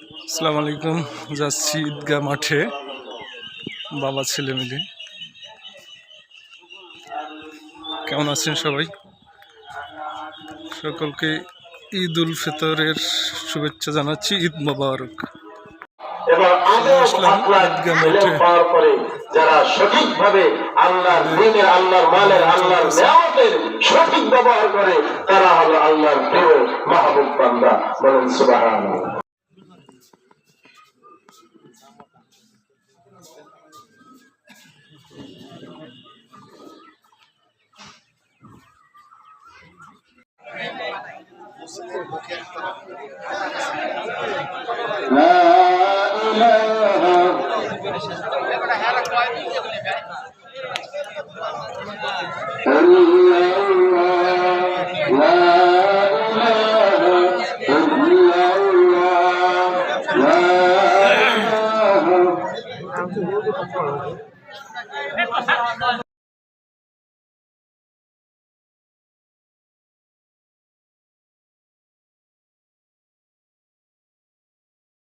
আসসালামু আলাইকুম। যাচ্ছি ঈদগাহ মাঠে বাবা ছেলে মিলে। কেমন আছেন সবাই? সকলকে ঈদ উল ফিতরের শুভেচ্ছা জানাচ্ছি। ঈদ মোবারক। এবং আদব আখলাক ইলম পাওয়ার পরে যারা সঠিকভাবে আল্লাহর দ্বীনের, আল্লাহর মালের, আল্লাহর নিয়ামতের সঠিক ব্যবহার করে তারা হলো আল্লাহর প্রিয় মাহবুব বান্দা। বলেন সুবহানাল্লাহ।